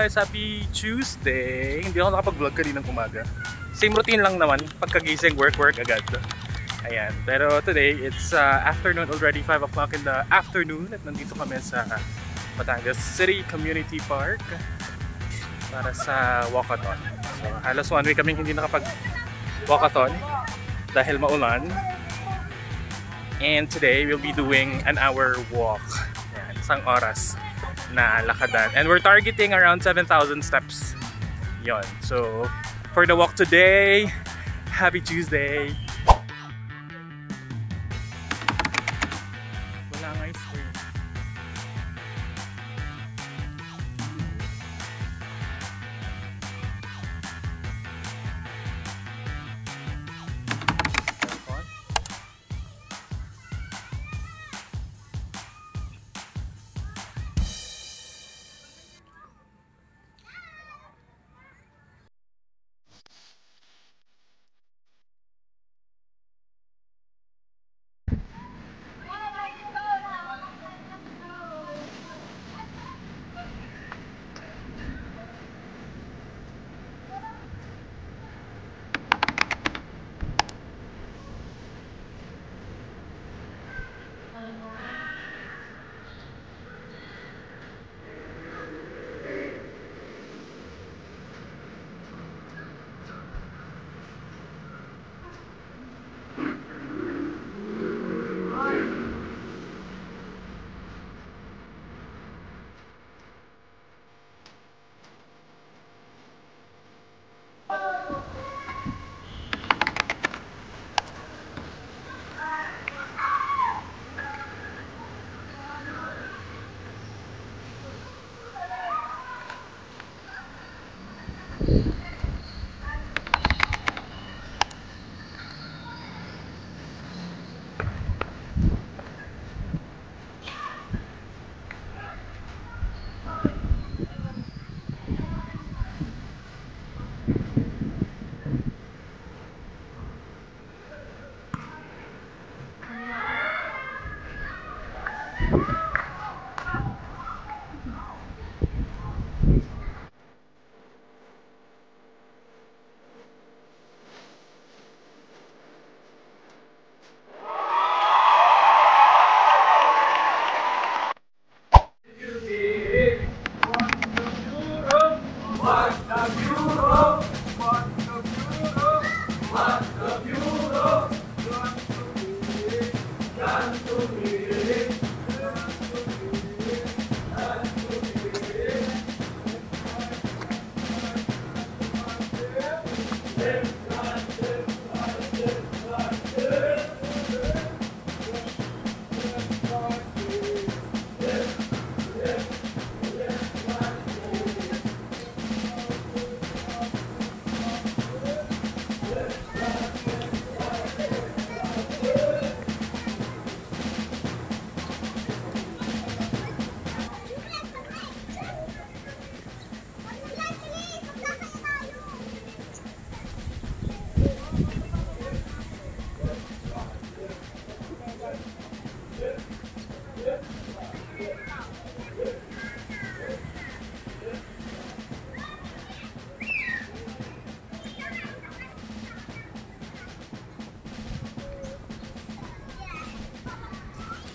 guys, happy Tuesday. Hindi ako nakapag-vlog kaninang umaga. Same routine lang naman, pagkagising, work agad. Ayan, pero today it's afternoon already, 5 o'clock in the afternoon. At nandito kami sa Batangas City Community Park para sa walkathon. So halos 1 week kaming hindi nakapag-walkathon dahil maulan. And today we'll be doing an hour walk. Ayan, isang oras na lakadan, and we're targeting around 7,000 steps yon. So for the walk today, happy Tuesday. Wala nga ice cream.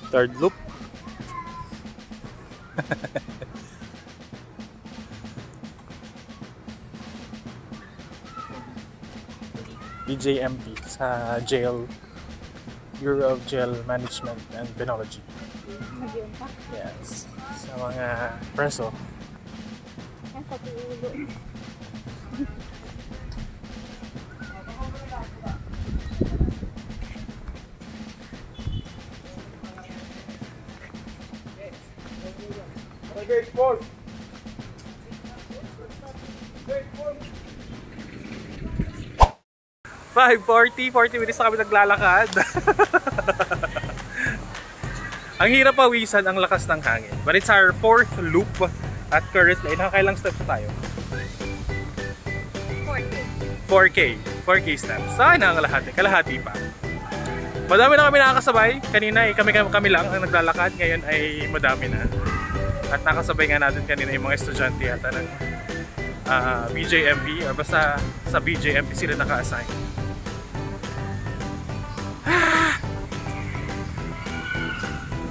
Third loop. BJMP sa jail, Bureau of Jail Management and Penology. Yes, sa mga preso. Gate 4. 40 minutes na kami naglalakad. Ang hirap pawisan, ang lakas ng hangin. But it's our 4th loop at currently. Nakakailang steps tayo? 4K steps. Saan ang kalahati pa. Madami na kami nakakasabay. Kanina ay kami lang ang naglalakad. Ngayon ay madami na. At nakasabay nga natin kanina yung mga estudyante yata ng BJMP or basta sa BJMP sila naka-assign.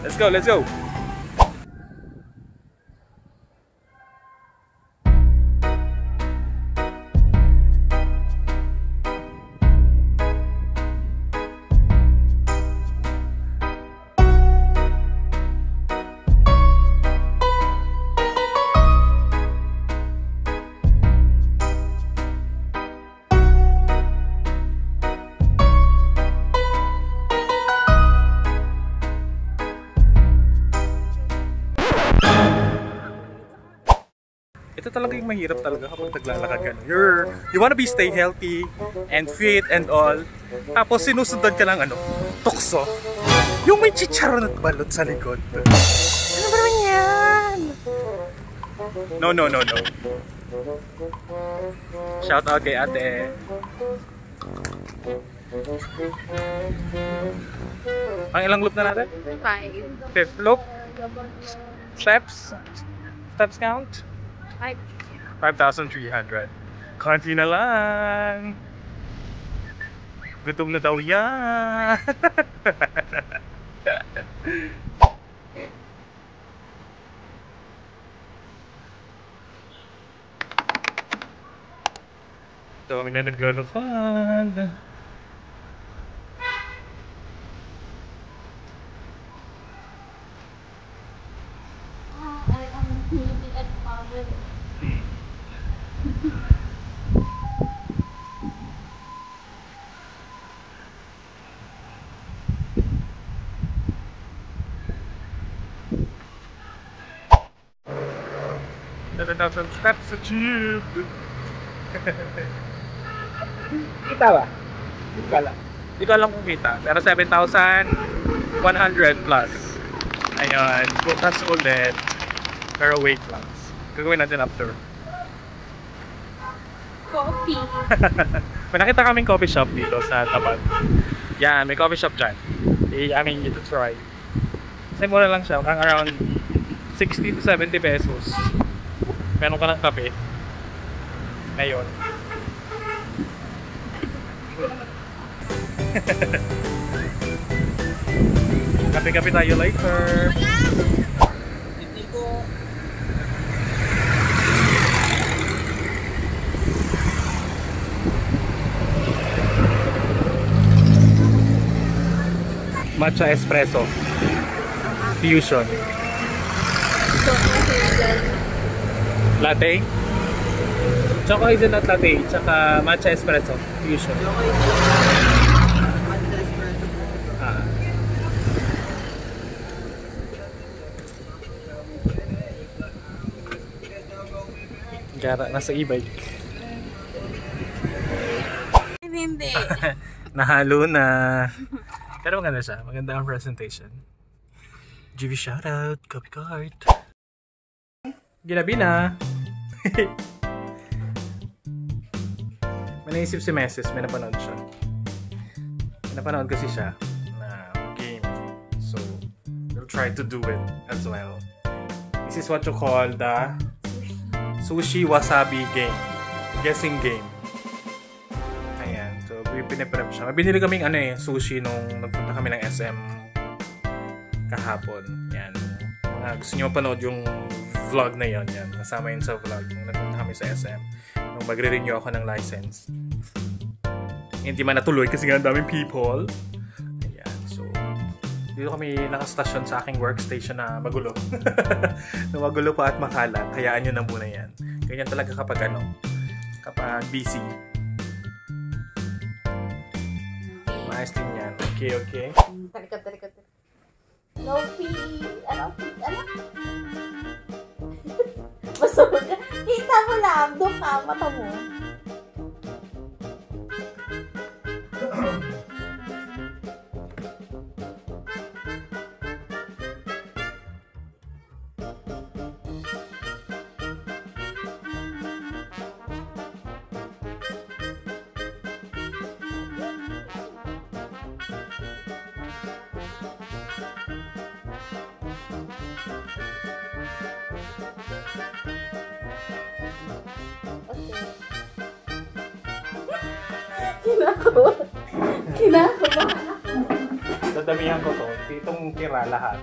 Let's go, let's go! Ito talaga yung mahirap talaga kapag naglalakad ka. You wanna be stay healthy and fit and all. Tapos sinusundan ka lang tukso. Yung may chicharon at balot sa likod. Ano ba naman yan? No. Shout out kay ate. Ang ilang loop na natin? 5. Fifth loop? Steps? Steps count? 5,300. Konti na lang. Gutom na daw yan. Dami na naglalakad. Thousand steps achieved. Kita ba? Hindi ko alam kung kita. Pero 7,100 plus. Ayun. Bukas ulit. Pero wait lang. Gagawin natin after. Coffee. May nakita kaming coffee shop dito sa tapat. Yan, may coffee shop dyan. I-amin nyo to try. Kasi mura lang siya. Around 60 to 70 pesos. Meron ka ng kape. Ngayon. Kape-kape tayo later. Hindi ko. Matcha espresso. Fusion. Latte? Choco hazelnut latte, tsaka matcha espresso fusion. Gara, nasa e-bike. Hindi. Nahalo na. Pero maganda siya. Maganda ang presentation. GV shoutout, copy card. Ginabi na. May naisip si Meses, may napanood siya. May napanood kasi siya na game. So, we'll try to do it as well. This is what you call the sushi wasabi game. Guessing game. Ayan. So, piniprep siya. May binili kaming sushi nung nagpunta kami ng SM kahapon. Yan. Gusto nyo mapanood yung vlog na yon, yan. Nasama yun sa vlog nung nagpunta kami sa SM nung magre-renew ako ng license. Hindi man natuloy kasi nga ang daming people. Ayan. So, dito kami nakastasyon sa aking workstation na magulo. Na magulo pa at makalat. Hayaan nyo na muna yan. Ganyan talaga kapag kapag busy. Maayos din yan. Okay. Talikot. Lofi. Ano? Basog ka. Kita mo lang. Doon ka. Mata mo. Okay. Kinakabahan ako. Dadamihan ko to. Itong tira lahat.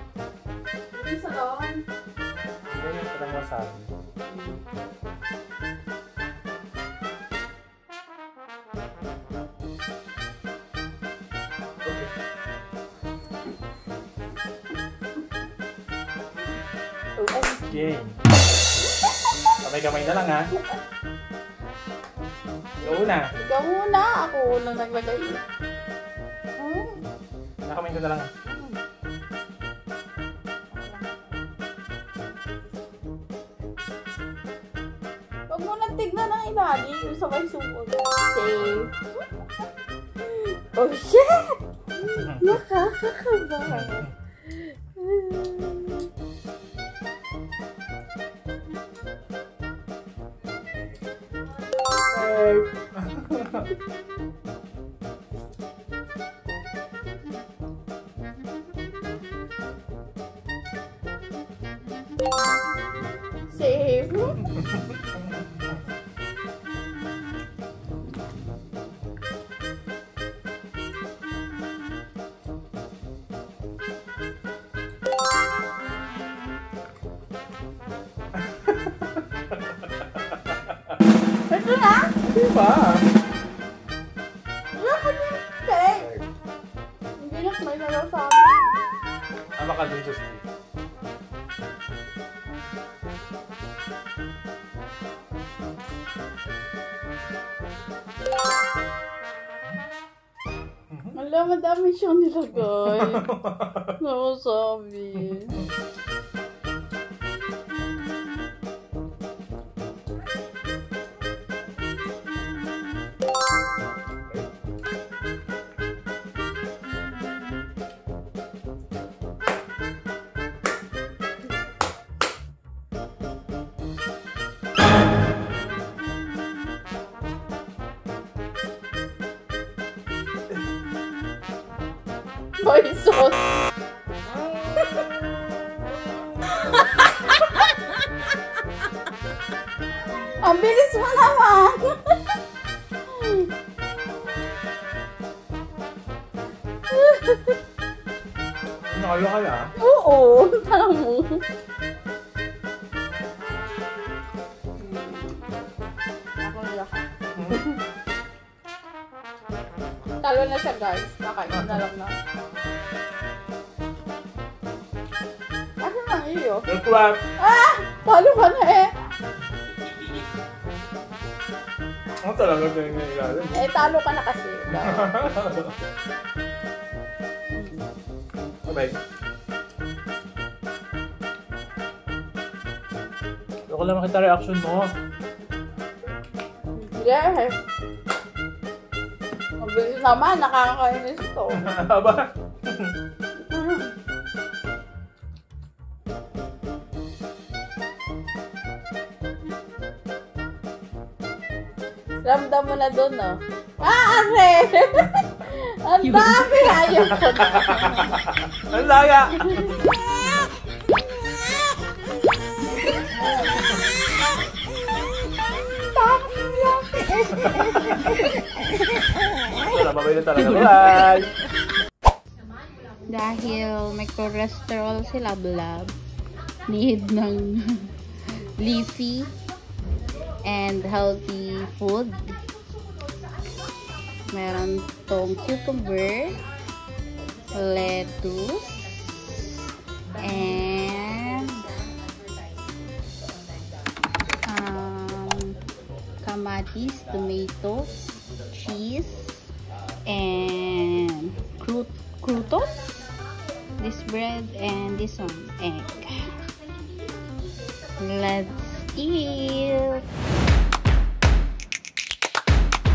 Hindi sa lawan. Ganyan pa lang wasabi. Okay. Game. Kamay-kamay na lang ha. Ikaw una. Ikaw muna. Ako unang naglagay. Nakamay ko na lang. Huwag mo nang tignan ang ilalim. Yung sabay sumod. Safe. Oh, shit! Nakakakaba. Safe. Ito na? Diba? Wala ka din cake. Hindi na may nalaw sa akin. Ama ka dun sa street. Wala, madami siyang nilagay. Nakasabi. Boy sauce. Ang bilis mo naman. Nakalo ka na? Oo, tama. Talo na siya, guys. Kakain na lang na. Ano na iyo? Nagkwap! Ah! Talo ka na eh. Ano talaga ito yung ilalim? Eh, talo ka na kasi. Okay. Ayoko lang makita reaction mo. Yeah. Mabilis naman, nakakainis to. Aba? Ramdam mo na doon, no? Ah, are! Ang dami! Ayaw ko na. Ang laga! Wala, babay na talaga. Bye! Dahil may cholesterol si Lablab, need ng leafy and healthy food. Meron tong cucumber, lettuce, and kamatis, tomato, cheese, and croutons, this bread, and this one, egg. Let's eat!